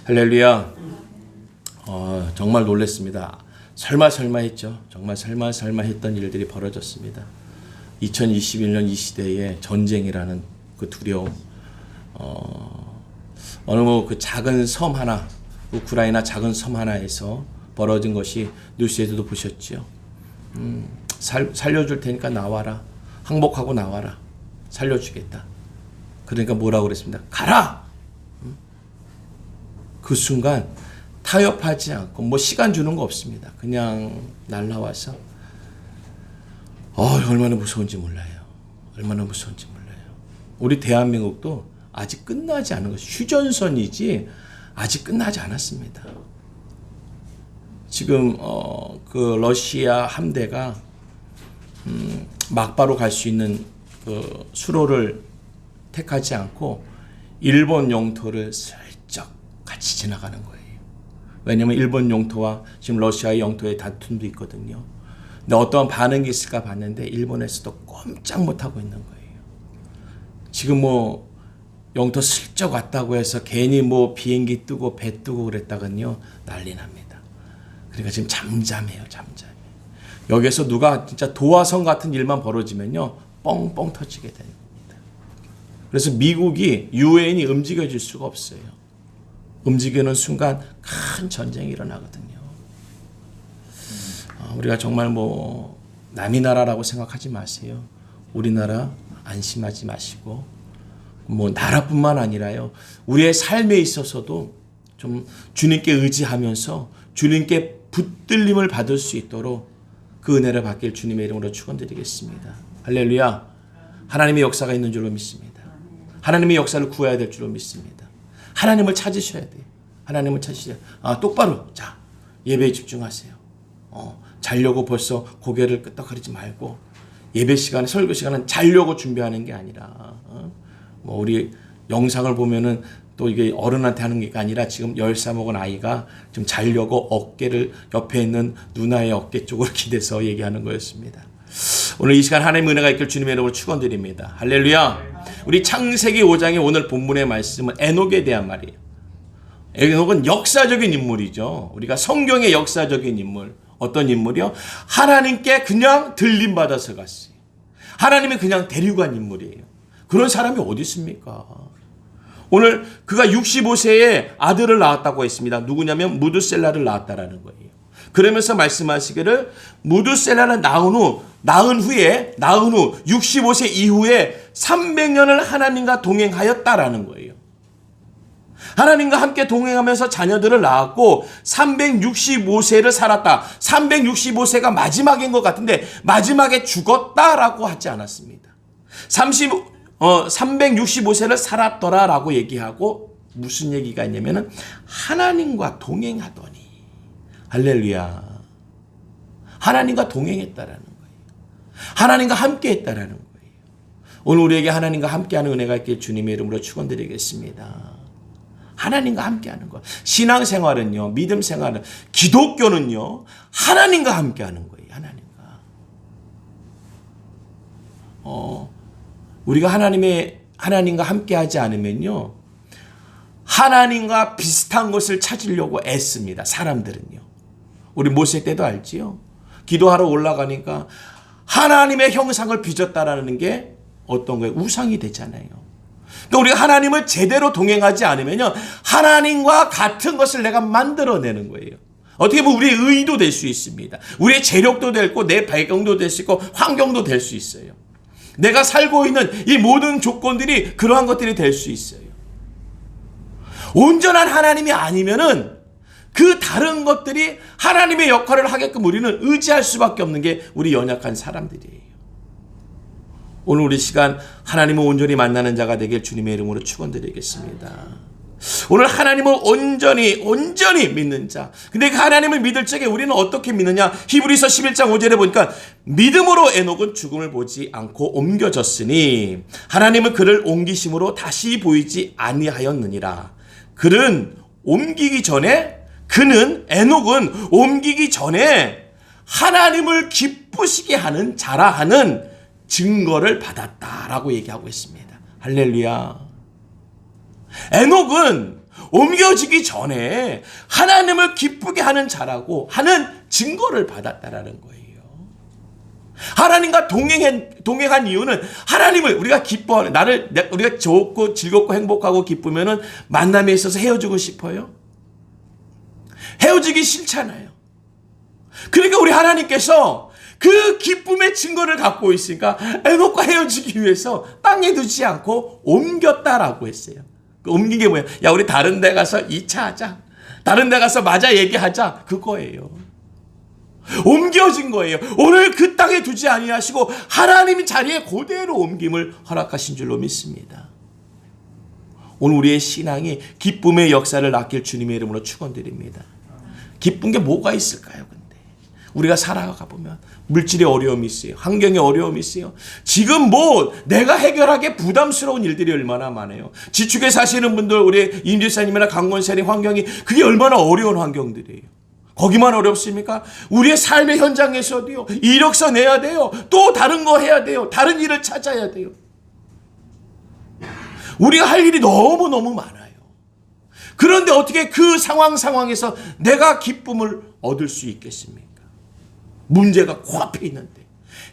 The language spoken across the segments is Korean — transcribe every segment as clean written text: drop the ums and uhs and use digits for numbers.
할렐루야. 정말 놀랐습니다. 설마 했죠. 정말 설마 했던 일들이 벌어졌습니다. 2021년 이 시대에 전쟁이라는 그 두려움, 어느 그 작은 섬 하나, 우크라이나 작은 섬 하나에서 벌어진 것이 뉴스에서도 보셨죠. 살려줄 테니까 나와라. 항복하고 나와라. 살려주겠다. 그러니까 뭐라고 그랬습니다. 가라! 그 순간 타협하지 않고 시간 주는 거 없습니다. 그냥 날라와서 얼마나 무서운지 몰라요. 얼마나 무서운지 몰라요. 우리 대한민국도 아직 끝나지 않은 것이 휴전선이지 아직 끝나지 않았습니다. 지금 그 러시아 함대가 막바로 갈 수 있는 그 수로를 택하지 않고 일본 영토를 슬쩍 같이 지나가는 거예요. 왜냐하면 일본 영토와 지금 러시아의 영토의 다툼도 있거든요. 근데 어떠한 반응이 있을까 봤는데 일본에서도 꼼짝 못하고 있는 거예요. 지금 영토 슬쩍 왔다고 해서 괜히 비행기 뜨고 배 뜨고 그랬다간요 난리 납니다. 그러니까 지금 잠잠해요. 여기서 누가 진짜 도화성 같은 일만 벌어지면요 뻥뻥 터지게 됩니다. 그래서 미국이 유엔이 움직여질 수가 없어요. 움직이는 순간 큰 전쟁이 일어나거든요. 우리가 정말 남의 나라라고 생각하지 마세요. 우리나라 안심하지 마시고 나라뿐만 아니라요. 우리의 삶에 있어서도 좀 주님께 의지하면서 주님께 붙들림을 받을 수 있도록 그 은혜를 받길 주님의 이름으로 축원드리겠습니다. 할렐루야. 하나님의 역사가 있는 줄로 믿습니다. 하나님의 역사를 구해야 될 줄로 믿습니다. 하나님을 찾으셔야 돼요. 하나님을 찾으셔야 돼요. 똑바로 예배에 집중하세요. 자려고 벌써 고개를 끄덕거리지 말고 예배 시간에 설교 시간은 자려고 준비하는 게 아니라 우리 영상을 보면은 또 이게 어른한테 하는 게 아니라 지금 10살 먹은 아이가 좀 자려고 어깨를 옆에 있는 누나의 어깨 쪽으로 기대서 얘기하는 거였습니다. 오늘 이 시간 하나님의 은혜가 있길 주님의 이름으로 축원드립니다. 할렐루야. 우리 창세기 5장의 오늘 본문의 말씀은 에녹에 대한 말이에요. 에녹은 역사적인 인물이죠. 우리가 성경의 역사적인 인물. 어떤 인물이요? 하나님께 그냥 들림받아서 갔어요. 하나님이 그냥 데리고 간 인물이에요. 그런 사람이 어디 있습니까? 오늘 그가 65세에 아들을 낳았다고 했습니다. 누구냐면 무드셀라를 낳았다라는 거예요. 그러면서 말씀하시기를 무드셀라를 낳은 후 65세 이후에 300년을 하나님과 동행하였다라는 거예요. 하나님과 함께 동행하면서 자녀들을 낳았고 365세를 살았다. 365세가 마지막인 것 같은데 마지막에 죽었다라고 하지 않았습니다. 365세를 살았더라라고 얘기하고 무슨 얘기가 있냐면은 하나님과 동행하더니 할렐루야. 하나님과 동행했다라는 거예요. 하나님과 함께 했다라는 거예요. 오늘 우리에게 하나님과 함께하는 은혜가 있길 주님의 이름으로 축원드리겠습니다. 하나님과 함께하는 것. 신앙생활은요, 믿음생활은, 기독교는요, 하나님과 함께하는 거예요. 하나님과. 우리가 하나님과 함께하지 않으면요, 하나님과 비슷한 것을 찾으려고 애씁니다. 사람들은요. 우리 모세 때도 알지요. 기도하러 올라가니까 하나님의 형상을 빚었다라는 게 어떤 거예요? 우상이 되잖아요. 또 우리가 하나님을 제대로 동행하지 않으면요, 하나님과 같은 것을 내가 만들어내는 거예요. 어떻게 보면 우리의 의도 될 수 있습니다. 우리의 재력도 되고 내 배경도 될 수 있고 환경도 될 수 있어요. 내가 살고 있는 이 모든 조건들이 그러한 것들이 될 수 있어요. 온전한 하나님이 아니면은 그 다른 것들이 하나님의 역할을 하게끔 우리는 의지할 수밖에 없는 게 우리 연약한 사람들이에요. 오늘 우리 시간 하나님을 온전히 만나는 자가 되길 주님의 이름으로 축원드리겠습니다. 오늘 하나님을 온전히 믿는 자. 근데 그 하나님을 믿을 적에 우리는 어떻게 믿느냐? 히브리서 11장 5절에 보니까 믿음으로 에녹은 죽음을 보지 않고 옮겨졌으니 하나님은 그를 옮기심으로 다시 보이지 아니하였느니라. 에녹은 옮기기 전에 하나님을 기쁘시게 하는 자라 하는 증거를 받았다라고 얘기하고 있습니다. 할렐루야. 에녹은 옮겨지기 전에 하나님을 기쁘게 하는 자라고 하는 증거를 받았다라는 거예요. 하나님과 동행한 이유는 하나님을 우리가 기뻐하는, 우리가 좋고 즐겁고 행복하고 기쁘면은 만남에 있어서 헤어지고 싶어요? 헤어지기 싫잖아요. 그러니까 우리 하나님께서 그 기쁨의 증거를 갖고 있으니까 에녹과 헤어지기 위해서 땅에 두지 않고 옮겼다라고 했어요. 그 옮긴 게 뭐야? 야, 우리 다른 데 가서 2차 하자. 다른 데 가서 마자 얘기하자. 그거예요. 옮겨진 거예요. 오늘 그 땅에 두지 아니하시고 하나님이 자리에 그대로 옮김을 허락하신 줄로 믿습니다. 오늘 우리의 신앙이 기쁨의 역사를 맡길 주님의 이름으로 축원드립니다. 기쁜 게 뭐가 있을까요? 근데 우리가 살아가 보면 물질의 어려움이 있어요. 환경의 어려움이 있어요. 지금 뭐 내가 해결하기 부담스러운 일들이 얼마나 많아요. 지축에 사시는 분들, 우리 임지사님이나 강권사님 환경이 그게 얼마나 어려운 환경들이에요. 거기만 어렵습니까? 우리의 삶의 현장에서도요. 이력서 내야 돼요. 또 다른 거 해야 돼요. 다른 일을 찾아야 돼요. 우리가 할 일이 너무너무 많아요. 그런데 어떻게 그 상황에서 내가 기쁨을 얻을 수 있겠습니까? 문제가 코앞에 있는데,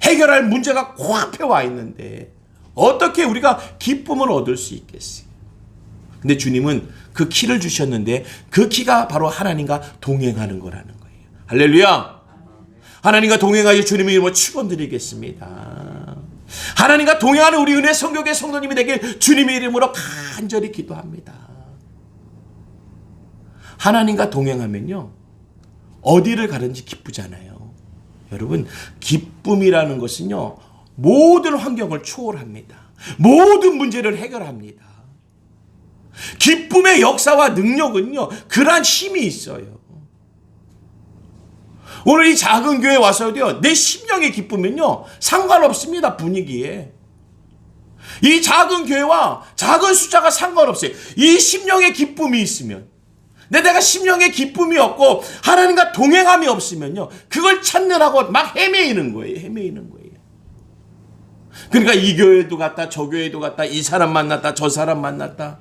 해결할 문제가 코앞에 와 있는데 어떻게 우리가 기쁨을 얻을 수 있겠어요? 근데 주님은 그 키를 주셨는데 그 키가 바로 하나님과 동행하는 거라는 거예요. 할렐루야. 하나님과 동행하여 주님의 이름으로 축원드리겠습니다. 하나님과 동행하는 우리 은혜 성교회 성도님이 되길 주님의 이름으로 간절히 기도합니다. 하나님과 동행하면요, 어디를 가든지 기쁘잖아요. 여러분, 기쁨이라는 것은요, 모든 환경을 초월합니다. 모든 문제를 해결합니다. 기쁨의 역사와 능력은요, 그러한 힘이 있어요. 오늘 이 작은 교회에 와서도요, 내 심령의 기쁨은요, 상관없습니다. 분위기에. 이 작은 교회와 작은 숫자가 상관없어요. 이 심령의 기쁨이 있으면, 내가 심령의 기쁨이 없고 하나님과 동행함이 없으면요, 그걸 찾느라고 막 헤매이는 거예요. 그러니까 이 교회도 갔다 저 교회도 갔다, 이 사람 만났다 저 사람 만났다.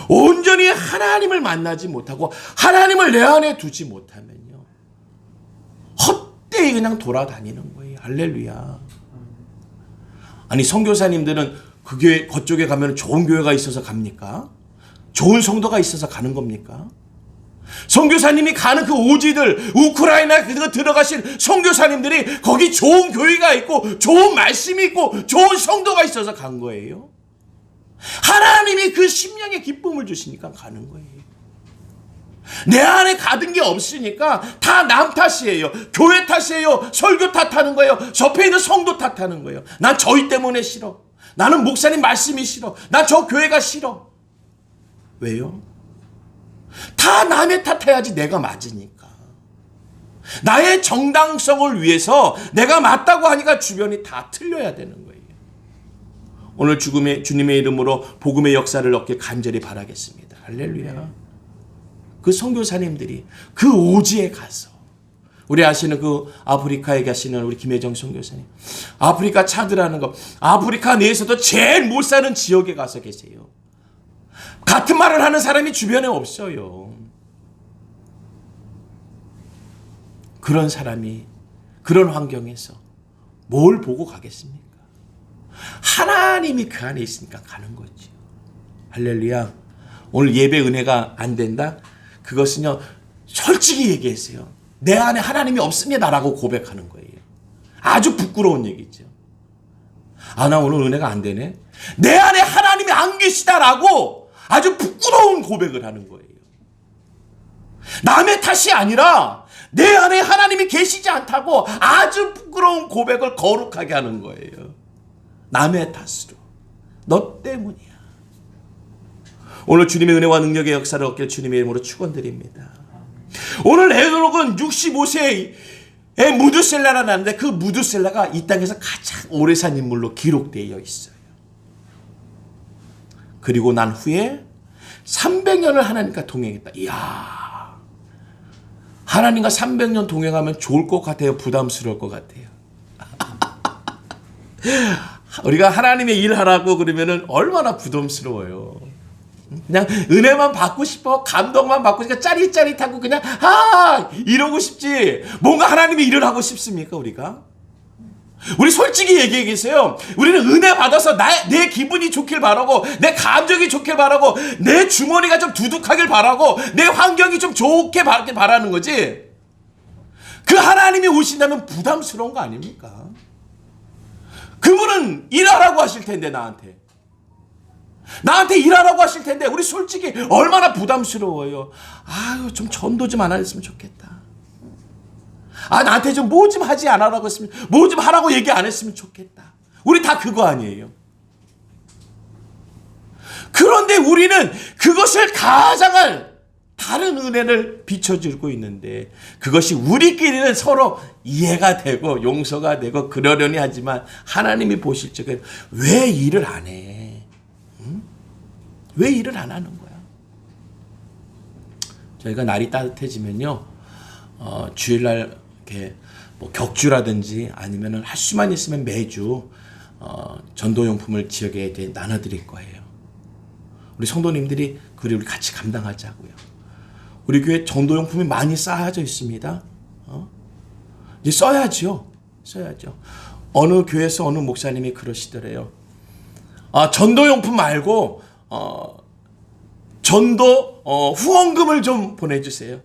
온전히 하나님을 만나지 못하고 하나님을 내 안에 두지 못하면요, 헛되이 그냥 돌아다니는 거예요. 할렐루야. 아니, 선교사님들은 그 교회 그쪽에 가면 좋은 교회가 있어서 갑니까? 좋은 성도가 있어서 가는 겁니까? 선교사님이 가는 그 오지들, 우크라이나 그 들어가신 선교사님들이 거기 좋은 교회가 있고 좋은 말씀이 있고 좋은 성도가 있어서 간 거예요. 하나님이 그 심령의 기쁨을 주시니까 가는 거예요. 내 안에 가진 게 없으니까 다 남 탓이에요. 교회 탓이에요. 설교 탓하는 거예요. 옆에 있는 성도 탓하는 거예요. 난 저희 때문에 싫어. 나는 목사님 말씀이 싫어. 난 저 교회가 싫어. 왜요? 다 남의 탓해야지 내가 맞으니까. 나의 정당성을 위해서 내가 맞다고 하니까 주변이 다 틀려야 되는 거예요. 오늘 주님의 이름으로 복음의 역사를 얻길 간절히 바라겠습니다. 할렐루야. 그 선교사님들이 그 오지에 가서, 우리 아시는 그 아프리카에 계시는 우리 김혜정 선교사님, 아프리카 차드라는 거, 아프리카 내에서도 제일 못 사는 지역에 가서 계세요. 같은 말을 하는 사람이 주변에 없어요. 그런 사람이 그런 환경에서 뭘 보고 가겠습니까? 하나님이 그 안에 있으니까 가는 거죠. 할렐루야. 오늘 예배 은혜가 안 된다? 그것은요, 솔직히 얘기했어요. 내 안에 하나님이 없습니다라고 고백하는 거예요. 아주 부끄러운 얘기죠. 아, 나 오늘 은혜가 안 되네. 내 안에 하나님이 안 계시다라고 아주 부끄러운 고백을 하는 거예요. 남의 탓이 아니라 내 안에 하나님이 계시지 않다고 아주 부끄러운 고백을 거룩하게 하는 거예요. 남의 탓으로. 너 때문이야. 오늘 주님의 은혜와 능력의 역사를 얻길 주님의 이름으로 축원드립니다. 오늘 에녹은 65세의 무드셀라가 나는데 그 무드셀라가 이 땅에서 가장 오래 산 인물로 기록되어 있어요. 그리고 난 후에 300년을 하나님과 동행했다. 이야, 하나님과 300년 동행하면 좋을 것 같아요? 부담스러울 것 같아요? 우리가 하나님의 일하라고 그러면은 얼마나 부담스러워요. 그냥 은혜만 받고 싶어. 감동만 받고 싶으니까 짜릿짜릿하고 그냥 이러고 싶지. 뭔가 하나님의 일을 하고 싶습니까 우리가? 우리 솔직히 얘기해 계세요. 우리는 은혜 받아서 내 기분이 좋길 바라고, 내 감정이 좋길 바라고, 내 주머니가 좀 두둑하길 바라고, 내 환경이 좀 좋게 바라는 거지. 그 하나님이 오신다면 부담스러운 거 아닙니까? 그분은 일하라고 하실 텐데 나한테 일하라고 하실 텐데 우리 솔직히 얼마나 부담스러워요. 아유, 좀 전도 좀 안 했으면 좋겠다. 나한테 좀 뭐 좀 하지 않으라고 했으면, 뭐 좀 하라고 얘기 안 했으면 좋겠다. 우리 다 그거 아니에요. 그런데 우리는 그것을 가장할 다른 은혜를 비춰주고 있는데, 그것이 우리끼리는 서로 이해가 되고 용서가 되고 그러려니 하지만 하나님이 보실 적에 왜 일을 안 해? 응? 왜 일을 안 하는 거야? 저희가 날이 따뜻해지면요, 주일날 이렇게 뭐 격주라든지 아니면은 할 수만 있으면 매주 전도용품을 지역에 이제 나눠드릴 거예요. 우리 성도님들이 우리 같이 감당하자고요. 우리 교회 전도용품이 많이 쌓여져 있습니다. 이제 써야죠. 어느 교회에서 어느 목사님이 그러시더래요. 전도용품 말고 전도 후원금을 좀 보내주세요.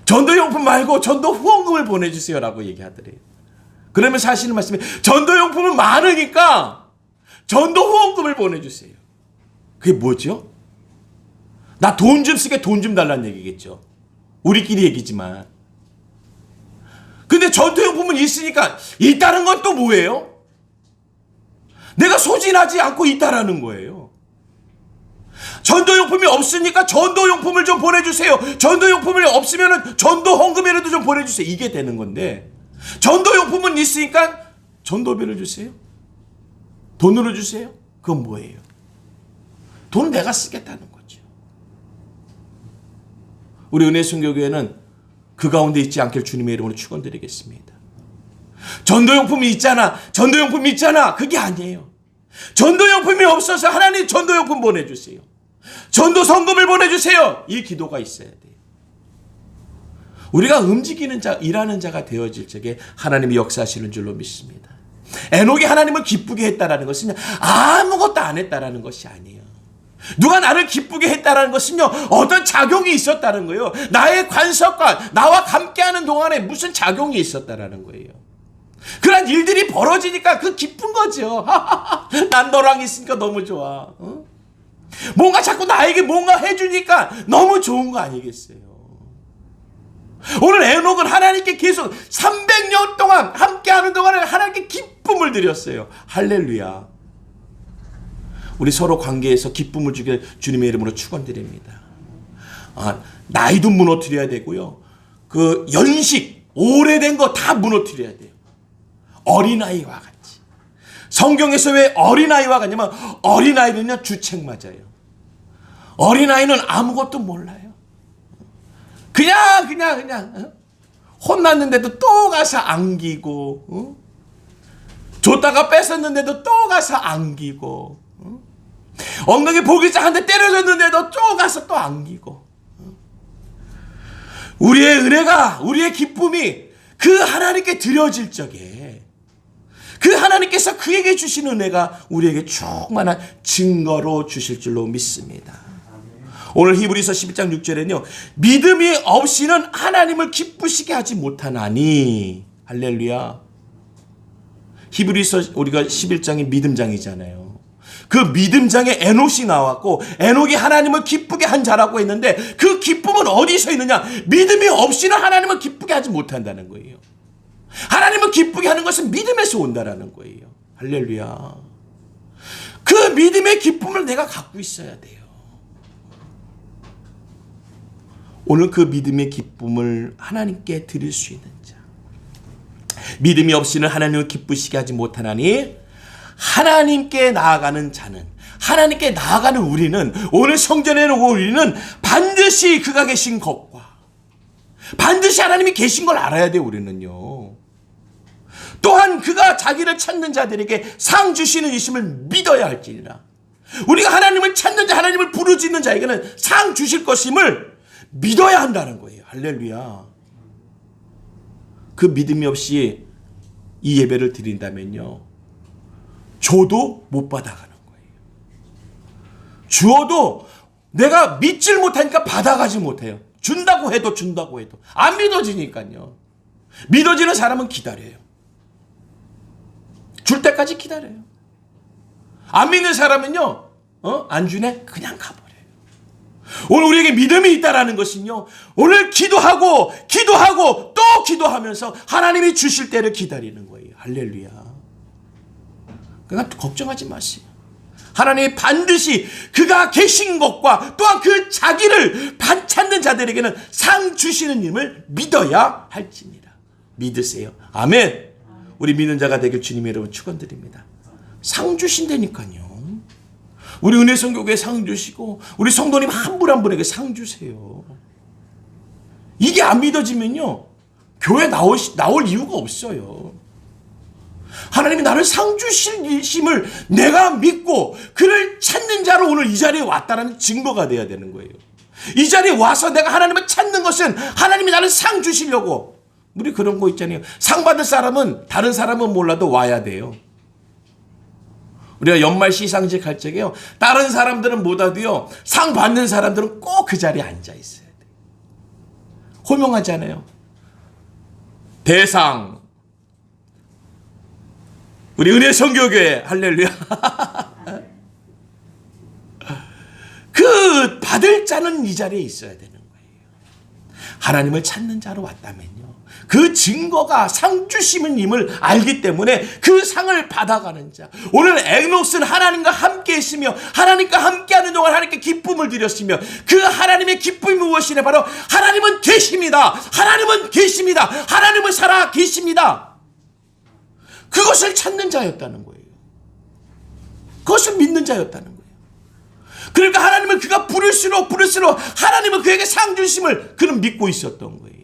전도용품 말고 전도 후원금을 보내주세요라고 얘기하더래요. 그러면 사실은 말씀이 전도용품은 많으니까 전도 후원금을 보내주세요. 그게 뭐죠? 나 돈 좀 쓰게 돈 좀 달라는 얘기겠죠. 우리끼리 얘기지만. 근데 전도용품은 있으니까 있다는 건 또 뭐예요? 내가 소진하지 않고 있다라는 거예요. 전도용품이 없으니까 전도용품을 좀 보내주세요. 전도용품이 없으면 전도 헌금이라도 좀 보내주세요. 이게 되는 건데, 전도용품은 있으니까 전도비를 주세요. 돈으로 주세요. 그건 뭐예요? 돈은 내가 쓰겠다는 거죠. 우리 은혜순교교회는 그 가운데 있지 않길 주님의 이름으로 축원드리겠습니다. 전도용품이 있잖아. 그게 아니에요. 전도용품이 없어서 하나님 전도용품 보내주세요. 전도 성금을 보내주세요. 이 기도가 있어야 돼요. 우리가 움직이는 자, 일하는 자가 되어질 적에 하나님이 역사하시는 줄로 믿습니다. 에녹이 하나님을 기쁘게 했다라는 것은 아무것도 안 했다라는 것이 아니에요. 누가 나를 기쁘게 했다라는 것은요, 어떤 작용이 있었다는 거예요. 나의 관석과 나와 함께하는 동안에 무슨 작용이 있었다라는 거예요. 그런 일들이 벌어지니까 그 기쁜 거죠. 난 너랑 있으니까 너무 좋아. 뭔가 자꾸 나에게 뭔가 해주니까 너무 좋은 거 아니겠어요? 오늘 에녹은 하나님께 계속 300년 동안 함께하는 동안에 하나님께 기쁨을 드렸어요. 할렐루야. 우리 서로 관계에서 기쁨을 주길 주님의 이름으로 축원드립니다. 나이도 무너뜨려야 되고요. 그 연식 오래된 거 다 무너뜨려야 돼요. 어린아이와 같이. 성경에서 왜 어린아이와 같냐면, 어린아이는요 주책 맞아요. 어린아이는 아무것도 몰라요. 그냥 혼났는데도 또 가서 안기고, 줬다가 뺏었는데도 또 가서 안기고, 엉덩이 보기자 한 대 때려줬는데도 또 가서 또 안기고. 우리의 은혜가, 우리의 기쁨이 그 하나님께 드려질 적에 그 하나님께서 그에게 주신 은혜가 우리에게 충만한 증거로 주실 줄로 믿습니다. 오늘 히브리서 11장 6절에는요, 믿음이 없이는 하나님을 기쁘시게 하지 못하나니. 할렐루야. 히브리서 우리가 11장이 믿음장이잖아요. 그 믿음장에 에녹이 나왔고, 에녹이 하나님을 기쁘게 한 자라고 했는데, 그 기쁨은 어디서 있느냐? 믿음이 없이는 하나님을 기쁘게 하지 못한다는 거예요. 하나님을 기쁘게 하는 것은 믿음에서 온다라는 거예요. 할렐루야. 그 믿음의 기쁨을 내가 갖고 있어야 돼요. 오늘 그 믿음의 기쁨을 하나님께 드릴 수 있는 자. 믿음이 없이는 하나님을 기쁘시게 하지 못하나니, 하나님께 나아가는 자는, 하나님께 나아가는 우리는, 오늘 성전에 있는 우리는 반드시 그가 계신 것과 반드시 하나님이 계신 걸 알아야 돼요. 우리는요. 또한 그가 자기를 찾는 자들에게 상 주시는 이심을 믿어야 할지니라. 우리가 하나님을 찾는 자, 하나님을 부르짖는 자에게는 상 주실 것임을 믿어야 한다는 거예요. 할렐루야. 그 믿음이 없이 이 예배를 드린다면요, 줘도 못 받아가는 거예요. 주어도 내가 믿질 못하니까 받아가지 못해요. 준다고 해도 안 믿어지니까요. 믿어지는 사람은 기다려요. 줄 때까지 기다려요. 안 믿는 사람은요, 안 주네? 그냥 가버려요. 오늘 우리에게 믿음이 있다라는 것은요, 오늘 기도하고 또 기도하면서 하나님이 주실 때를 기다리는 거예요. 할렐루야. 그러니까 걱정하지 마세요. 하나님이 반드시 그가 계신 것과 또한 그 자기를 찾는 자들에게는 상 주시는 힘을 믿어야 할지니라. 믿으세요. 아멘. 우리 믿는 자가 되길 주님의 이름으로 축원드립니다. 상 주신다니까요. 우리 은혜성교회에 상 주시고 우리 성도님 한 분 한 분에게 상 주세요. 이게 안 믿어지면요, 교회 나올 이유가 없어요. 하나님이 나를 상 주심을 내가 믿고 그를 찾는 자로 오늘 이 자리에 왔다는 증거가 돼야 되는 거예요. 이 자리에 와서 내가 하나님을 찾는 것은 하나님이 나를 상 주시려고. 우리 그런 거 있잖아요. 상 받을 사람은 다른 사람은 몰라도 와야 돼요. 우리가 연말 시상식 할 적에요, 다른 사람들은 못 와도요, 상 받는 사람들은 꼭 그 자리에 앉아 있어야 돼. 호명하잖아요. 대상 우리 은혜성교교회. 할렐루야. 그 받을 자는 이 자리에 있어야 되는 거예요. 하나님을 찾는 자로 왔다면요, 그 증거가 상 주심임을 알기 때문에 그 상을 받아가는 자. 오늘 에녹은 하나님과 함께 있으며 하나님과 함께하는 동안 하나님께 기쁨을 드렸으며, 그 하나님의 기쁨이 무엇이냐, 바로 하나님은 계십니다. 하나님은 계십니다. 하나님은 살아 계십니다. 그것을 찾는 자였다는 거예요. 그것을 믿는 자였다는 거예요. 그러니까 하나님을 그가 부를수록 하나님은 그에게 상 주심을 그는 믿고 있었던 거예요.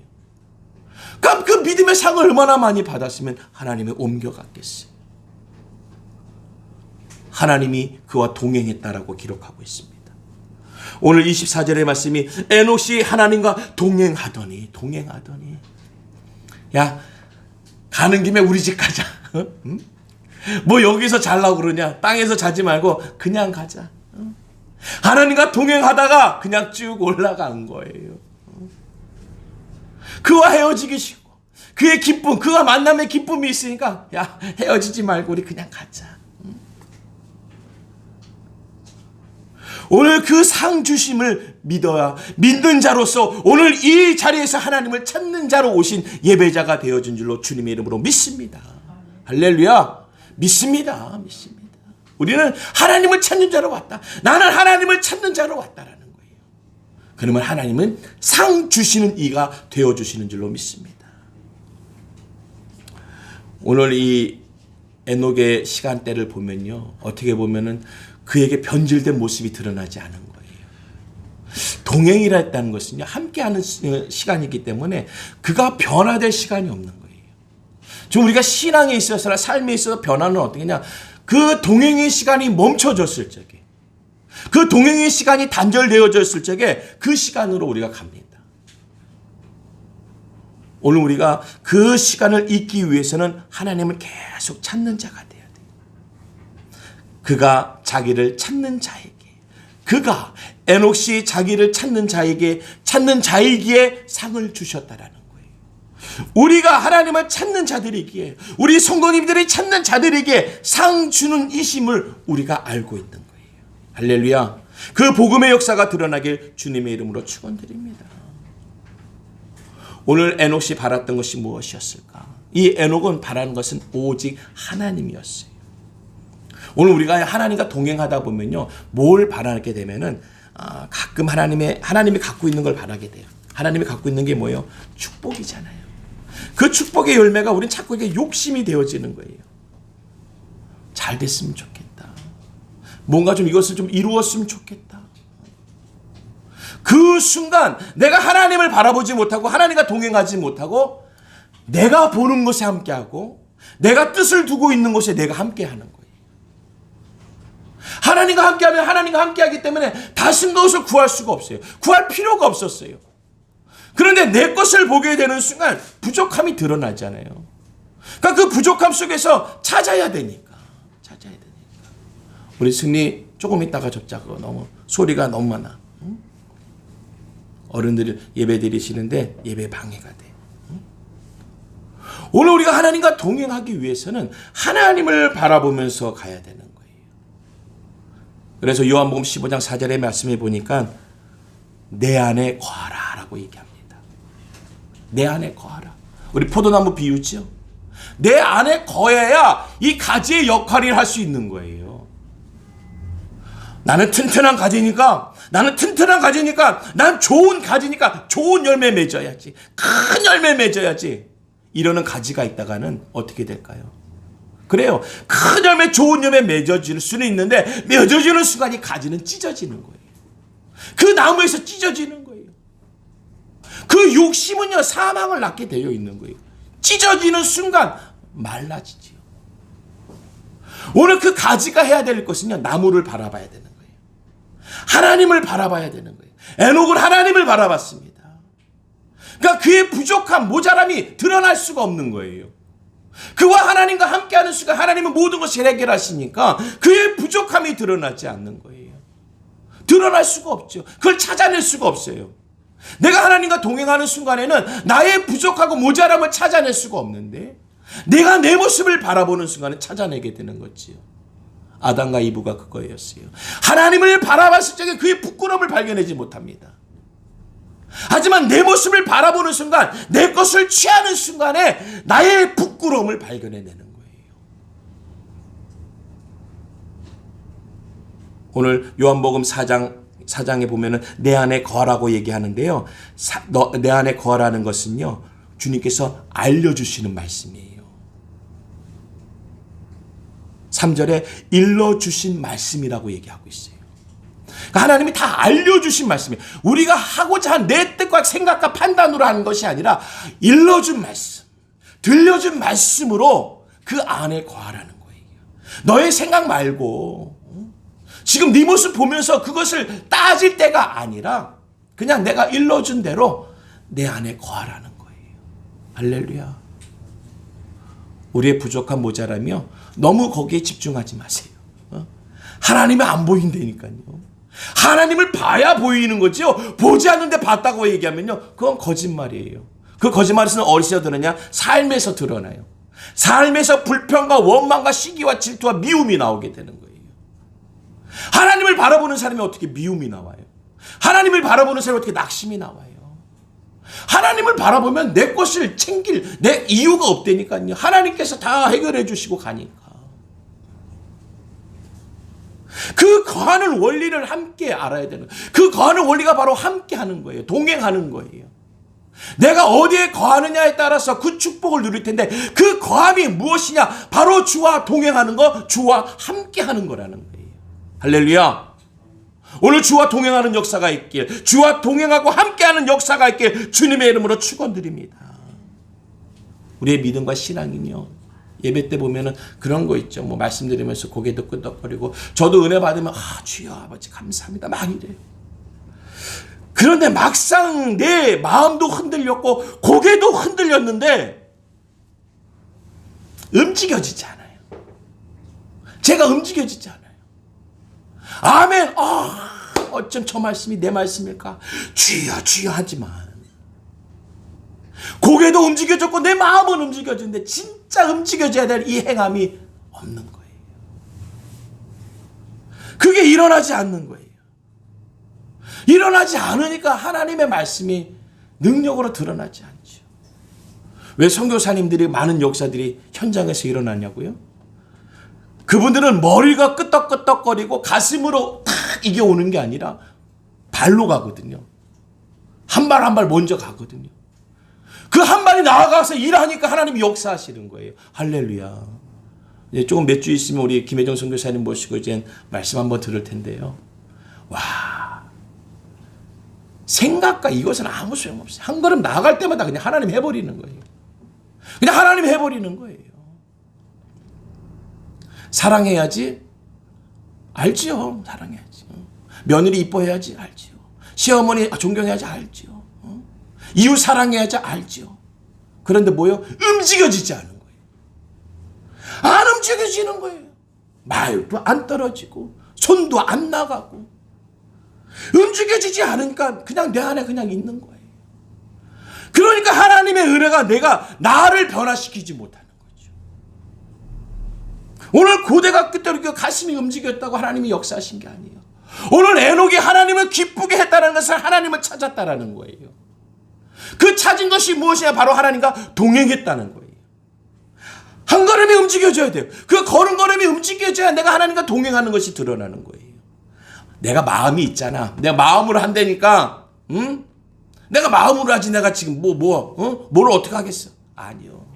그럼 그 믿음의 상을 얼마나 많이 받았으면 하나님이 옮겨갔겠어요. 하나님이 그와 동행했다라고 기록하고 있습니다. 오늘 24절의 말씀이 에녹이 하나님과 동행하더니 야, 가는 김에 우리 집 가자. 뭐 여기서 자려고 그러냐, 땅에서 자지 말고 그냥 가자. 하나님과 동행하다가 그냥 쭉 올라간 거예요. 그와 헤어지기 싫고 그의 기쁨, 그와 만남의 기쁨이 있으니까 야, 헤어지지 말고 우리 그냥 가자. 오늘 그 상 주심을 믿어야, 믿는 자로서 오늘 이 자리에서 하나님을 찾는 자로 오신 예배자가 되어진 줄로 주님의 이름으로 믿습니다. 할렐루야. 믿습니다. 우리는 하나님을 찾는 자로 왔다. 나는 하나님을 찾는 자로 왔다라는 거예요. 그러면 하나님은 상 주시는 이가 되어주시는 줄로 믿습니다. 오늘 이 에녹의 시간대를 보면요, 어떻게 보면은 그에게 변질된 모습이 드러나지 않은 거예요. 동행이라 했다는 것은요, 함께하는 시간이기 때문에 그가 변화될 시간이 없는 거예요. 좀 우리가 신앙에 있어서나 삶에 있어서 변화는 어떻게 하냐, 그 동행의 시간이 멈춰졌을 적에, 그 동행의 시간이 단절되어졌을 적에 그 시간으로 우리가 갑니다. 오늘 우리가 그 시간을 잊기 위해서는 하나님을 계속 찾는 자가 돼야 돼요. 그가 자기를 찾는 자에게, 그가 에녹이 자기를 찾는 자에게, 찾는 자이기에 상을 주셨다라는 거예요. 우리가 하나님을 찾는 자들이기에, 우리 성도님들이 찾는 자들에게 상 주는 이심을 우리가 알고 있는 거예요. 할렐루야. 그 복음의 역사가 드러나길 주님의 이름으로 축원드립니다. 오늘 에녹이 바랐던 것이 무엇이었을까? 이 에녹은 바라는 것은 오직 하나님이었어요. 오늘 우리가 하나님과 동행하다 보면요, 뭘 바라게 되면은 가끔 하나님이 갖고 있는 걸 바라게 돼요. 하나님이 갖고 있는 게 뭐예요? 축복이잖아요. 그 축복의 열매가 우린 자꾸 이게 욕심이 되어지는 거예요. 잘 됐으면 좋겠다. 뭔가 좀 이것을 좀 이루었으면 좋겠다. 그 순간 내가 하나님을 바라보지 못하고 하나님과 동행하지 못하고 내가 보는 것에 함께하고 내가 뜻을 두고 있는 것에 내가 함께하는 거예요. 하나님과 함께하면 하나님과 함께하기 때문에 다른 것을 구할 수가 없어요. 구할 필요가 없었어요. 그런데 내 것을 보게 되는 순간 부족함이 드러나잖아요. 그러니까 그 부족함 속에서 찾아야 되니까. 우리 승리 조금 있다가 접자고 너무 소리가 너무 많아. 응? 어른들이 예배 드리시는데 예배 방해가 돼. 응? 오늘 우리가 하나님과 동행하기 위해서는 하나님을 바라보면서 가야 되는 거예요. 그래서 요한복음 15장 4절의 말씀에 보니까 내 안에 거하라 라고 얘기합니다. 내 안에 거하라. 우리 포도나무 비유죠. 내 안에 거해야 이 가지의 역할을 할 수 있는 거예요. 나는 튼튼한 가지니까 난 좋은 가지니까 좋은 열매 맺어야지. 큰 열매 맺어야지. 이러는 가지가 있다가는 어떻게 될까요? 그래요. 큰 열매, 좋은 열매 맺어질 수는 있는데 맺어지는 순간 이 가지는 찢어지는 거예요. 그 나무에서 찢어지는 거예요. 그 욕심은요, 사망을 낳게 되어 있는 거예요. 찢어지는 순간 말라지지요. 오늘 그 가지가 해야 될 것은요, 나무를 바라봐야 되는 거예요. 하나님을 바라봐야 되는 거예요. 에녹은 하나님을 바라봤습니다. 그러니까 그의 부족함, 모자람이 드러날 수가 없는 거예요. 그와 하나님과 함께하는 순간 하나님은 모든 것을 해결하시니까 그의 부족함이 드러나지 않는 거예요. 드러날 수가 없죠. 그걸 찾아낼 수가 없어요. 내가 하나님과 동행하는 순간에는 나의 부족하고 모자람을 찾아낼 수가 없는데 내가 내 모습을 바라보는 순간에 찾아내게 되는 거지요. 아담과 이브가 그거였어요. 하나님을 바라봤을 적에 그의 부끄러움을 발견하지 못합니다. 하지만 내 모습을 바라보는 순간, 내 것을 취하는 순간에 나의 부끄러움을 발견해내는 거예요. 오늘 요한복음 4장에 보면은 내 안에 거하라고 얘기하는데요. 내 안에 거하라는 것은요, 주님께서 알려주시는 말씀이에요. 3절에 일러주신 말씀이라고 얘기하고 있어요. 그러니까 하나님이 다 알려주신 말씀이에요. 우리가 하고자 한 내 뜻과 생각과 판단으로 하는 것이 아니라 일러준 말씀, 들려준 말씀으로 그 안에 거하라는 거예요. 너의 생각 말고 지금 네 모습 보면서 그것을 따질 때가 아니라 그냥 내가 일러준 대로 내 안에 거하라는 거예요. 할렐루야. 우리의 부족한 모자라며 너무 거기에 집중하지 마세요. 하나님이 안 보인다니까요. 하나님을 봐야 보이는 거죠. 보지 않는데 봤다고 얘기하면요, 그건 거짓말이에요. 그 거짓말에서는 어디서 드러나냐? 삶에서 드러나요. 삶에서 불평과 원망과 시기와 질투와 미움이 나오게 되는 거예요. 하나님을 바라보는 사람이 어떻게 미움이 나와요? 하나님을 바라보는 사람이 어떻게 낙심이 나와요? 하나님을 바라보면 내 것을 챙길 내 이유가 없다니까요. 하나님께서 다 해결해 주시고 가니까. 그 거하는 원리를 함께 알아야 되는 거예요. 그 거하는 원리가 바로 함께 하는 거예요. 동행하는 거예요. 내가 어디에 거하느냐에 따라서 그 축복을 누릴 텐데 그 거함이 무엇이냐? 바로 주와 동행하는 거, 주와 함께 하는 거라는 거예요. 할렐루야. 오늘 주와 동행하는 역사가 있길, 주와 동행하고 함께하는 역사가 있길 주님의 이름으로 축원드립니다. 우리의 믿음과 신앙은요, 예배 때 보면은 그런 거 있죠. 뭐 말씀드리면서 고개도 끄덕거리고 저도 은혜 받으면 주여 아버지 감사합니다 막 이래요. 그런데 막상 내 마음도 흔들렸고 고개도 흔들렸는데 움직여지지 않아요. 제가 움직여지지 않아요. 아멘. 어쩜 저 말씀이 내 말씀일까? 주여 주여 하지만 고개도 움직여졌고 내 마음은 움직여졌는데 진짜 움직여져야 될 이 행함이 없는 거예요. 그게 일어나지 않는 거예요. 일어나지 않으니까 하나님의 말씀이 능력으로 드러나지 않죠. 왜 선교사님들이 많은 역사들이 현장에서 일어나냐고요? 그분들은 머리가 끄덕끄덕거리고 가슴으로 탁 이게 오는 게 아니라 발로 가거든요. 한 발 한 발 먼저 가거든요. 그 한 발이 나아가서 일하니까 하나님이 역사하시는 거예요. 할렐루야. 이제 조금 몇 주 있으면 우리 김혜정 선교사님 모시고 이제 말씀 한번 들을 텐데요. 와, 생각과 이것은 아무 소용없어요. 한 걸음 나아갈 때마다 그냥 하나님 해버리는 거예요. 그냥 하나님 해버리는 거예요. 사랑해야지 알지요. 사랑해야지. 며느리 이뻐해야지. 알지요. 시어머니 존경해야지. 알지요. 이웃 사랑해야지. 알지요. 그런데 뭐요? 움직여지지 않은 거예요. 안 움직여지는 거예요. 말도 안 떨어지고 손도 안 나가고 움직여지지 않으니까 그냥 내 안에 그냥 있는 거예요. 그러니까 하나님의 은혜가 나를 변화시키지 못하는 거죠. 오늘 고대가 그때로 가슴이 움직였다고 하나님이 역사하신 게 아니에요. 오늘 에녹이 하나님을 기쁘게 했다는 것은 하나님을 찾았다라는 거예요. 그 찾은 것이 무엇이냐? 바로 하나님과 동행했다는 거예요. 한 걸음이 움직여져야 돼요. 그 걸음걸음이 움직여져야 내가 하나님과 동행하는 것이 드러나는 거예요. 내가 마음이 있잖아. 내가 마음으로 한다니까, 응? 내가 마음으로 하지. 내가 지금 뭘 어떻게 하겠어? 아니요.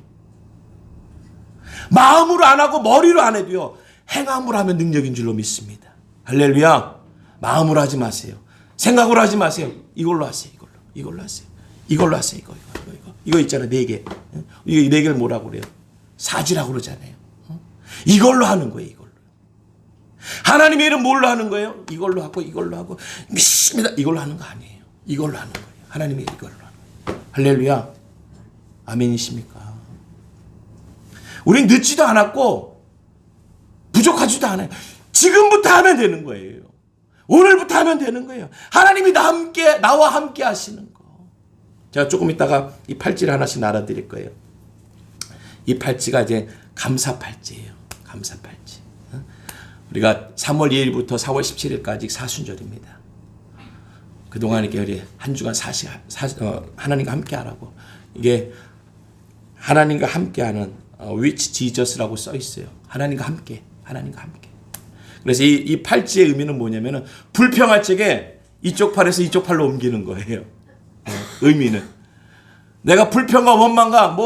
마음으로 안 하고 머리로 안 해도요, 행함으로 하면 능력인 줄로 믿습니다. 할렐루야. 마음으로 하지 마세요. 생각으로 하지 마세요. 이걸로 하세요. 이걸로 하세요. 이걸로 하세요. 이거 있잖아. 4개. 이거 4개를 뭐라고 그래요? 사지라고 그러잖아요. 이걸로 하는 거예요. 이걸로. 하나님의 일은 뭘로 하는 거예요? 이걸로 하고 이걸로 하고 믿습니다. 이걸로 하는 거 아니에요. 이걸로 하는 거예요. 하나님의 일 이걸로 하는 거예요. 할렐루야. 아멘이십니까? 우린 늦지도 않았고 부족하지도 않아요. 지금부터 하면 되는 거예요. 오늘부터 하면 되는 거예요. 하나님이 나와 함께 하시는 거. 제가 조금 있다가 이 팔찌를 하나씩 나눠드릴 거예요. 이 팔찌가 이제 감사 팔찌예요. 감사 팔찌. 우리가 3월 2일부터 4월 17일까지 사순절입니다. 그동안 이렇게 우리 한 주간 하나님과 함께 하라고. 이게 하나님과 함께하는 with Jesus라고 써 있어요. 하나님과 함께. 그래서 이 팔찌의 의미는 뭐냐면은 불평할 적에 이쪽 팔에서 이쪽 팔로 옮기는 거예요. 의미는. 내가 불평과 원망과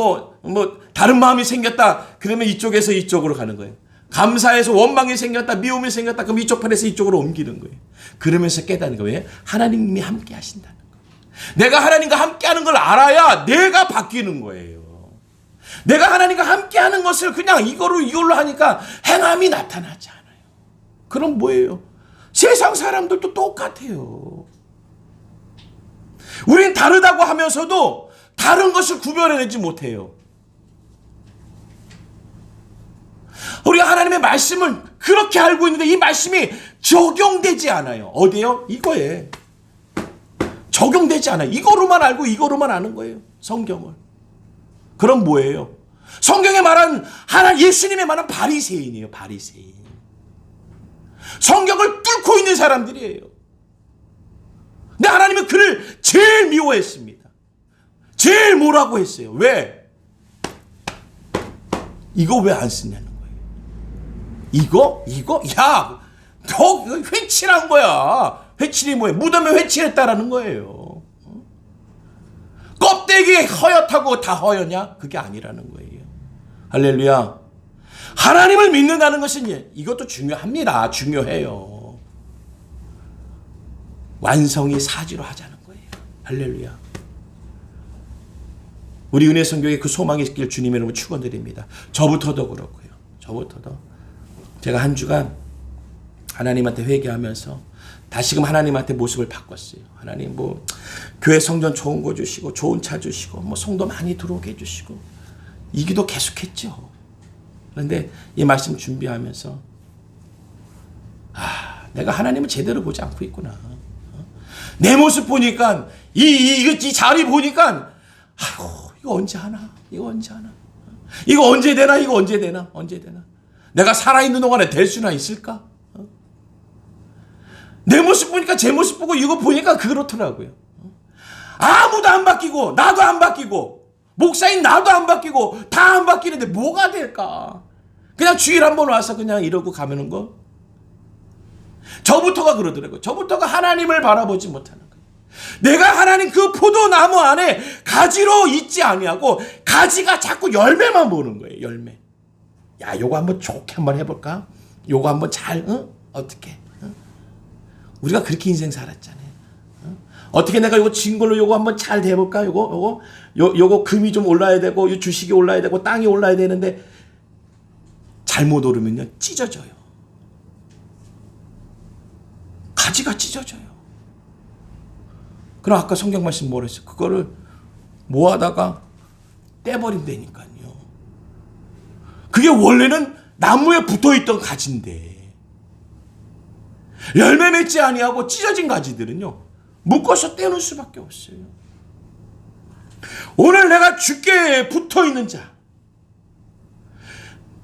다른 마음이 생겼다. 그러면 이쪽에서 이쪽으로 가는 거예요. 감사해서 원망이 생겼다. 미움이 생겼다. 그럼 이쪽 팔에서 이쪽으로 옮기는 거예요. 그러면서 깨닫는 거예요. 하나님이 함께 하신다는 거예요. 내가 하나님과 함께 하는 걸 알아야 내가 바뀌는 거예요. 내가 하나님과 함께 하는 것을 그냥 이걸로 하니까 행함이 나타나지 않아요. 그럼 뭐예요? 세상 사람들도 똑같아요. 우린 다르다고 하면서도 다른 것을 구별해내지 못해요. 우리가 하나님의 말씀을 그렇게 알고 있는데 이 말씀이 적용되지 않아요. 어디요? 이거에. 적용되지 않아요. 이거로만 알고 이거로만 아는 거예요. 성경을. 그럼 뭐예요? 성경에 말한 예수님의 말은 바리새인이에요. 바리새인. 성경을 뚫고 있는 사람들이에요. 근데 하나님은 그를 제일 미워했습니다. 제일 뭐라고 했어요? 왜? 이거 왜 안 쓰냐는 거예요. 이거? 야, 너 회칠한 거야. 회칠이 뭐예요? 무덤에 회칠했다라는 거예요. 껍데기 허옇다고 다 허였냐? 그게 아니라는 거예요. 할렐루야. 하나님을 믿는다는 것은 이것도 중요합니다. 중요해요. 완성이 사지로 하자는 거예요. 할렐루야. 우리 은혜 성경에 그 소망이 있길 주님의 이름으로 축원드립니다. 저부터도 그렇고요. 저부터도 제가 한 주간 하나님한테 회개하면서 다시금 하나님한테 모습을 바꿨어요. 하나님 교회 성전 좋은 거 주시고 좋은 차 주시고 성도 많이 들어오게 해주시고 이 기도 계속했죠. 그런데 이 말씀 준비하면서 내가 하나님을 제대로 보지 않고 있구나. 내 모습 보니까 이 자리 보니까 이거 언제 하나? 이거 언제 되나? 내가 살아있는 동안에 될 수나 있을까? 내 모습 보니까 제 모습 보고 이거 보니까 그렇더라고요. 아무도 안 바뀌고 나도 안 바뀌고 목사인 나도 안 바뀌고 다 안 바뀌는데 뭐가 될까? 그냥 주일 한번 와서 그냥 이러고 가면은 거? 저부터가 그러더라고요. 저부터가 하나님을 바라보지 못하는 거예요. 내가 하나님 그 포도나무 안에 가지로 있지 아니하고 가지가 자꾸 열매만 보는 거예요. 열매. 야, 요거 한번 좋게 한번 해볼까? 요거 한번 잘 어떻게? 우리가 그렇게 인생 살았잖아요. 어떻게 내가 요거 진 걸로 요거 한번 잘 돼볼까? 요거 금이 좀 올라야 되고, 요 주식이 올라야 되고, 땅이 올라야 되는데, 잘못 오르면요, 찢어져요. 가지가 찢어져요. 그럼 아까 성경 말씀 뭐라 했어요? 그거를 모아다가 떼버린다니까요. 그게 원래는 나무에 붙어있던 가지인데 열매 맺지 아니하고 찢어진 가지들은요 묶어서 떼는 수밖에 없어요. 오늘 내가 주께 붙어있는 자,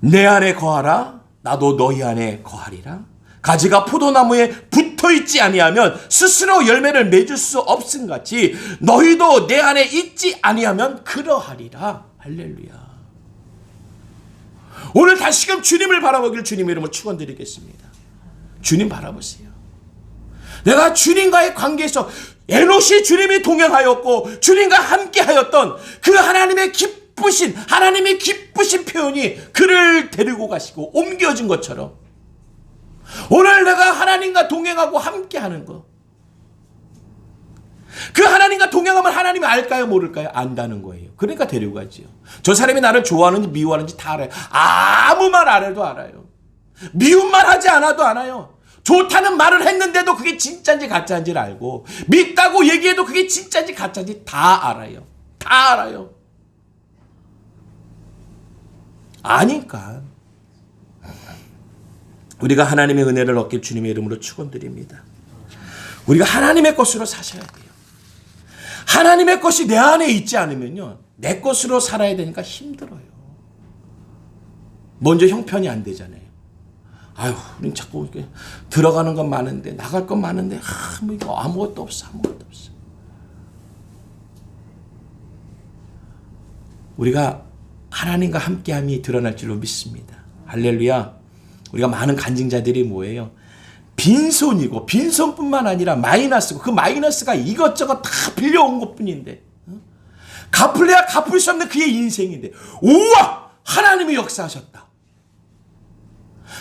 내 안에 거하라, 나도 너희 안에 거하리라. 가지가 포도나무에 붙어있지 아니하면 스스로 열매를 맺을 수 없음같이 너희도 내 안에 있지 아니하면 그러하리라. 할렐루야. 오늘 다시금 주님을 바라보기를 주님의 이름으로 축원드리겠습니다. 주님 바라보세요. 내가 주님과의 관계에서 에녹이 주님이 동행하였고 주님과 함께하였던 그 하나님의 기쁘신 표현이 그를 데리고 가시고 옮겨진 것처럼 오늘 내가 하나님과 동행하고 함께하는 것, 그 하나님과 동행하면 하나님이 알까요 모를까요? 안다는 거예요. 그러니까 데리고 가지요. 저 사람이 나를 좋아하는지 미워하는지 다 알아요. 아무 말 안 해도 알아요. 미운 말 하지 않아도 알아요. 좋다는 말을 했는데도 그게 진짜인지 가짜인지를 알고, 믿다고 얘기해도 그게 진짜인지 가짜인지 다 알아요. 다 알아요. 아니까 우리가 하나님의 은혜를 얻길 주님의 이름으로 축원드립니다. 우리가 하나님의 것으로 사셔야 돼요. 하나님의 것이 내 안에 있지 않으면요, 내 것으로 살아야 되니까 힘들어요. 먼저 형편이 안 되잖아요. 아유, 우린 자꾸 이렇게 들어가는 건 많은데 나갈 건 많은데 뭐 이거 아무것도 없어. 우리가 하나님과 함께함이 드러날 줄로 믿습니다. 할렐루야. 우리가 많은 간증자들이 뭐예요? 빈손이고, 빈손뿐만 아니라 마이너스고, 그 마이너스가 이것저것 다 빌려온 것뿐인데 갚을래야 갚을 수 없는 그의 인생인데, 우와! 하나님이 역사하셨다.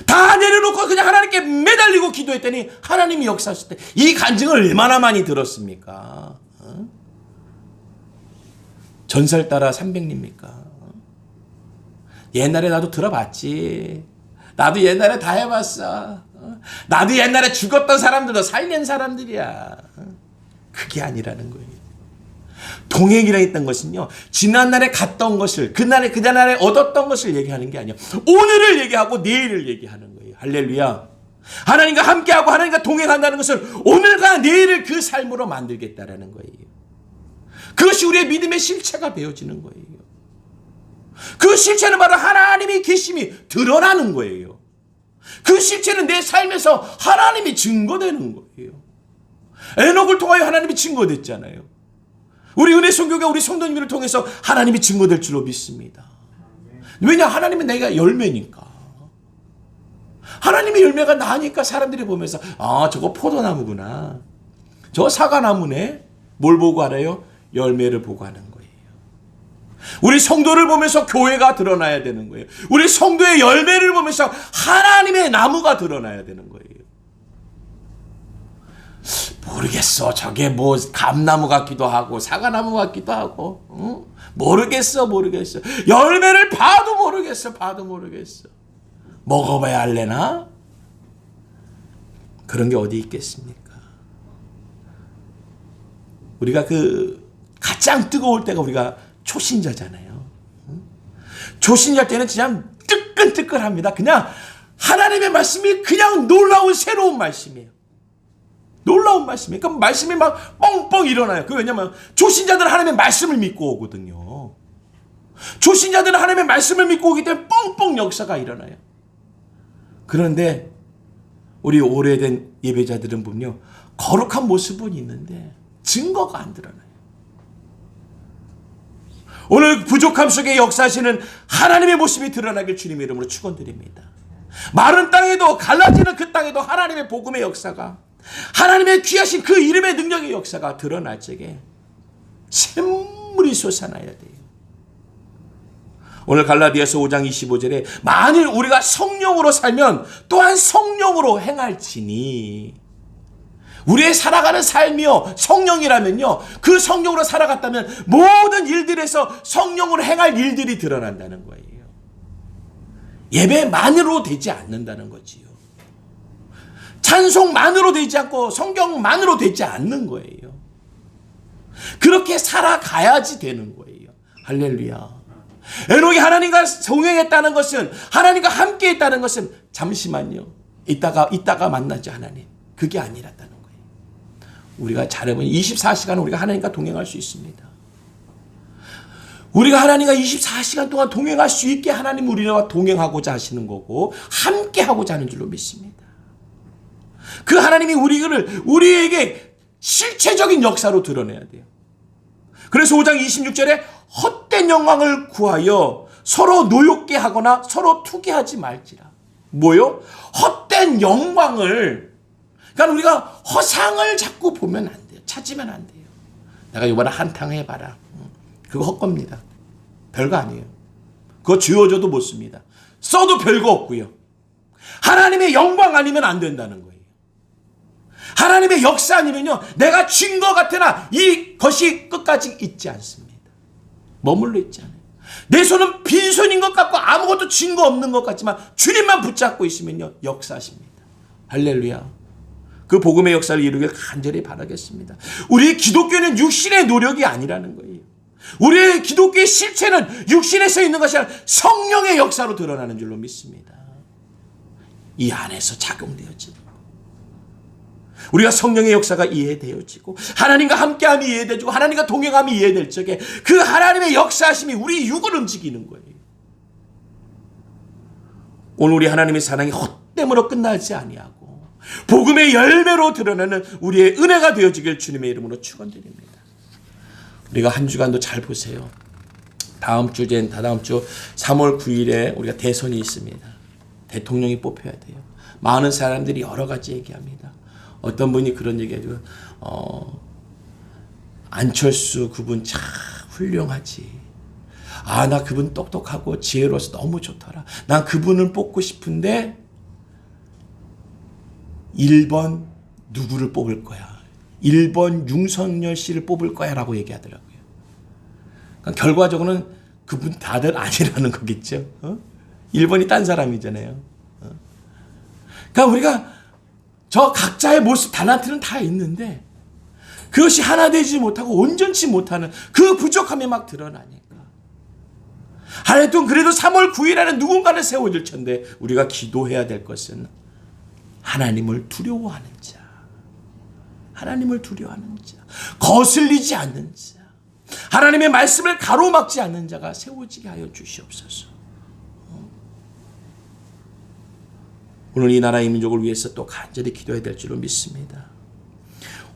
다 내려놓고 그냥 하나님께 매달리고 기도했더니 하나님이 역사하셨다. 이 간증을 얼마나 많이 들었습니까? 전설 따라 300리입니까? 옛날에 나도 들어봤지. 나도 옛날에 다 해봤어. 나도 옛날에 죽었던 사람들도 살린 사람들이야. 그게 아니라는 거예요. 동행이라 했던 것은요, 지난날에 갔던 것을, 그날에 얻었던 것을 얘기하는 게 아니야. 오늘을 얘기하고 내일을 얘기하는 거예요. 할렐루야. 하나님과 함께하고 하나님과 동행한다는 것을 오늘과 내일을 그 삶으로 만들겠다라는 거예요. 그것이 우리의 믿음의 실체가 되어지는 거예요. 그 실체는 바로 하나님의 계심이 드러나는 거예요. 그 실체는 내 삶에서 하나님이 증거되는 거예요. 에녹을 통하여 하나님이 증거됐잖아요. 우리 은혜성교가 우리 성도님을 통해서 하나님이 증거될 줄로 믿습니다. 왜냐? 하나님은 내가 열매니까. 하나님의 열매가 나니까 사람들이 보면서 아, 저거 포도나무구나. 저 사과나무네. 뭘 보고 알아요? 열매를 보고 하는 거예요. 우리 성도를 보면서 교회가 드러나야 되는 거예요. 우리 성도의 열매를 보면서 하나님의 나무가 드러나야 되는 거예요. 모르겠어. 저게 뭐 감나무 같기도 하고 사과나무 같기도 하고, 응? 모르겠어. 열매를 봐도 모르겠어. 먹어봐야 알래나? 그런 게 어디 있겠습니까? 우리가 가장 뜨거울 때가 우리가 초신자잖아요. 초신자 때는 진짜 뜨끈뜨끈합니다. 그냥 하나님의 말씀이 그냥 놀라운 새로운 말씀이에요. 그러니까 말씀이 막 뻥뻥 일어나요. 왜냐면 초신자들은 하나님의 말씀을 믿고 오거든요. 초신자들은 하나님의 말씀을 믿고 오기 때문에 뻥뻥 역사가 일어나요. 그런데 우리 오래된 예배자들은 보면요, 거룩한 모습은 있는데 증거가 안 드러나요. 오늘 부족함 속에 역사하시는 하나님의 모습이 드러나길 주님의 이름으로 축원드립니다. 마른 땅에도, 갈라지는 그 땅에도 하나님의 복음의 역사가, 하나님의 귀하신 그 이름의 능력의 역사가 드러날 적에 샘물이 솟아나야 돼요. 오늘 갈라디아서 5장 25절에 만일 우리가 성령으로 살면 또한 성령으로 행할지니, 우리의 살아가는 삶이요, 성령이라면요, 그 성령으로 살아갔다면 모든 일들에서 성령으로 행할 일들이 드러난다는 거예요. 예배만으로 되지 않는다는 거지요. 찬송만으로 되지 않고 성경만으로 되지 않는 거예요. 그렇게 살아가야지 되는 거예요. 할렐루야. 에녹이 하나님과 동행했다는 것은, 하나님과 함께 했다는 것은, 잠시만요, 이따가 만나죠 하나님, 그게 아니랐다는 거예요. 우리가 잘하면 24시간 우리가 하나님과 동행할 수 있습니다. 우리가 하나님과 24시간 동안 동행할 수 있게 하나님 우리와 동행하고자 하시는 거고 함께 하고자 하는 줄로 믿습니다. 그 하나님이 우리에게 실체적인 역사로 드러내야 돼요. 그래서 5장 26절에 헛된 영광을 구하여 서로 노엽게 하거나 서로 투기하지 말지라. 뭐요? 헛된 영광을, 그러니까 우리가 허상을 자꾸 보면 안 돼요. 찾으면 안 돼요. 내가 이번에 한탕 해봐라. 그거 헛겁니다. 별거 아니에요. 그거 주어져도 못 씁니다. 써도 별거 없고요. 하나님의 영광 아니면 안 된다는 거예요. 하나님의 역사 아니면요, 내가 쥔 것 같으나 이것이 끝까지 있지 않습니다. 머물러 있지 않아요. 내 손은 빈손인 것 같고 아무것도 쥔 거 없는 것 같지만 주님만 붙잡고 있으면요, 역사하십니다. 할렐루야. 그 복음의 역사를 이루길 간절히 바라겠습니다. 우리 기독교는 육신의 노력이 아니라는 거예요. 우리의 기독교의 실체는 육신에서 있는 것이 아니라 성령의 역사로 드러나는 줄로 믿습니다. 이 안에서 작용되어지는 거. 우리가 성령의 역사가 이해되어지고 하나님과 함께함이 이해되고 하나님과 동행함이 이해될 적에 그 하나님의 역사하심이 우리 육을 움직이는 거예요. 오늘 우리 하나님의 사랑이 헛됨으로 끝나지 아니하고 복음의 열매로 드러나는 우리의 은혜가 되어지길 주님의 이름으로 축원드립니다. 우리가 한 주간도 잘 보세요. 다다음 주 3월 9일에 우리가 대선이 있습니다. 대통령이 뽑혀야 돼요. 많은 사람들이 여러 가지 얘기합니다. 어떤 분이 그런 얘기해요. 안철수 그분 참 훌륭하지. 나 그분 똑똑하고 지혜로워서 너무 좋더라. 난 그분을 뽑고 싶은데 1번 누구를 뽑을 거야. 1번 윤석열 씨를 뽑을 거야 라고 얘기하더라고요. 그러니까 결과적으로는 그분 다들 아니라는 거겠죠. 1번이 딴 사람이잖아요. 그러니까 우리가 저 각자의 모습, 달란트는 다 있는데 그것이 하나 되지 못하고 온전치 못하는 그 부족함이 막 드러나니까. 하여튼 그래도 3월 9일에는 누군가는 세워질 텐데 우리가 기도해야 될 것은 하나님을 두려워하는 자, 하나님을 두려워하는 자, 거슬리지 않는 자, 하나님의 말씀을 가로막지 않는 자가 세워지게 하여 주시옵소서. 오늘 이 나라의 민족을 위해서 또 간절히 기도해야 될 줄로 믿습니다.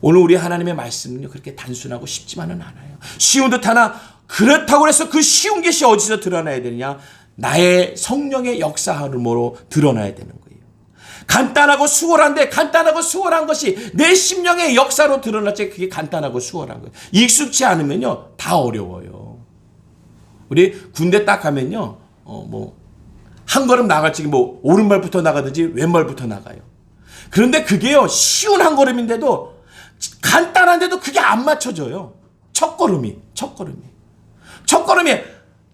오늘 우리 하나님의 말씀은요, 그렇게 단순하고 쉽지만은 않아요. 쉬운 듯 하나, 그렇다고 해서 그 쉬운 것이 어디서 드러나야 되느냐? 나의 성령의 역사함으로 드러나야 되는 거예요. 간단하고 수월한데 간단하고 수월한 것이 내 심령의 역사로 드러날 때 그게 간단하고 수월한 거예요. 익숙치 않으면요, 다 어려워요. 우리 군대 딱 가면요, 한 걸음 나갈 적에 오른발부터 나가든지 왼발부터 나가요. 그런데 그게요, 쉬운 한 걸음인데도 간단한데도 그게 안 맞춰져요. 첫 걸음이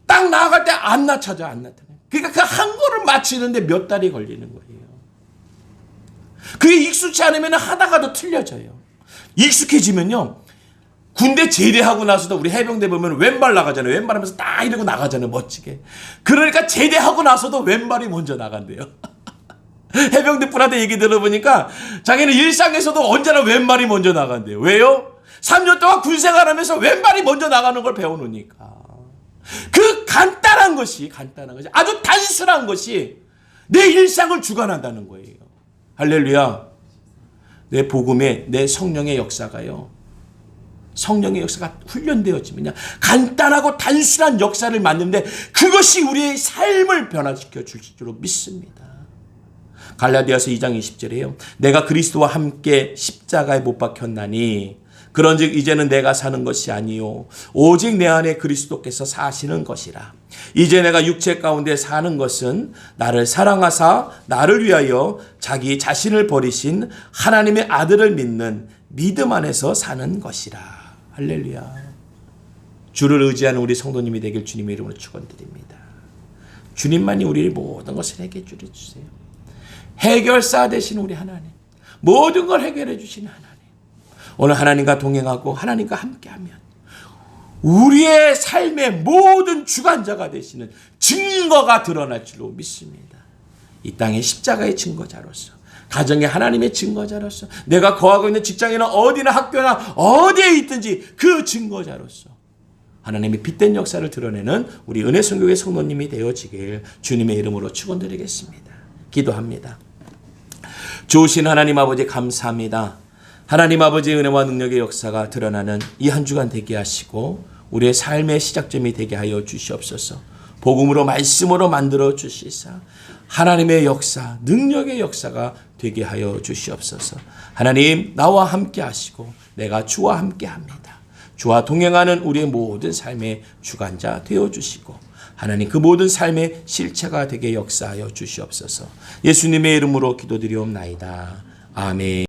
딱 나아갈 때 안 나타나요. 그러니까 그 한 걸음 맞추는데 몇 달이 걸리는 거예요. 그게 익숙치 않으면 하다가도 틀려져요. 익숙해지면요, 군대 제대하고 나서도 우리 해병대 보면 왼발 나가잖아요. 왼발 하면서 딱 이러고 나가잖아요. 멋지게. 그러니까 제대하고 나서도 왼발이 먼저 나간대요. 해병대 분한테 얘기 들어보니까 자기는 일상에서도 언제나 왼발이 먼저 나간대요. 왜요? 3년 동안 군 생활하면서 왼발이 먼저 나가는 걸 배워놓으니까. 그 간단한 것이 아주 단순한 것이 내 일상을 주관한다는 거예요. 할렐루야. 내 복음에 내 성령의 역사가요, 성령의 역사가 훈련되어지면요, 간단하고 단순한 역사를 만드는데 그것이 우리의 삶을 변화시켜 줄 줄로 믿습니다. 갈라디아서 2장 20절에요. 내가 그리스도와 함께 십자가에 못 박혔나니 그런즉 이제는 내가 사는 것이 아니요 오직 내 안에 그리스도께서 사시는 것이라. 이제 내가 육체 가운데 사는 것은 나를 사랑하사 나를 위하여 자기 자신을 버리신 하나님의 아들을 믿는 믿음 안에서 사는 것이라. 할렐루야. 주를 의지하는 우리 성도님이 되길 주님의 이름으로 축원드립니다. 주님만이 우리의 모든 것을 해결해 주세요. 해결사 되신 우리 하나님, 모든 걸 해결해 주시는 하나님. 오늘 하나님과 동행하고 하나님과 함께하면 우리의 삶의 모든 주관자가 되시는 증거가 드러날 줄로 믿습니다. 이 땅의 십자가의 증거자로서, 가정의 하나님의 증거자로서, 내가 거하고 있는 직장이나 어디나 학교나 어디에 있든지 그 증거자로서 하나님의 빛된 역사를 드러내는 우리 은혜성교회 성도님이 되어지길 주님의 이름으로 축원드리겠습니다. 기도합니다. 좋으신 하나님 아버지 감사합니다. 하나님 아버지의 은혜와 능력의 역사가 드러나는 이 한 주간 되게 하시고 우리의 삶의 시작점이 되게 하여 주시옵소서. 복음으로 말씀으로 만들어 주시사 하나님의 역사, 능력의 역사가 되게 하여 주시옵소서. 하나님 나와 함께 하시고 내가 주와 함께 합니다. 주와 동행하는 우리의 모든 삶의 주관자 되어 주시고 하나님 그 모든 삶의 실체가 되게 역사하여 주시옵소서. 예수님의 이름으로 기도드리옵나이다. 아멘.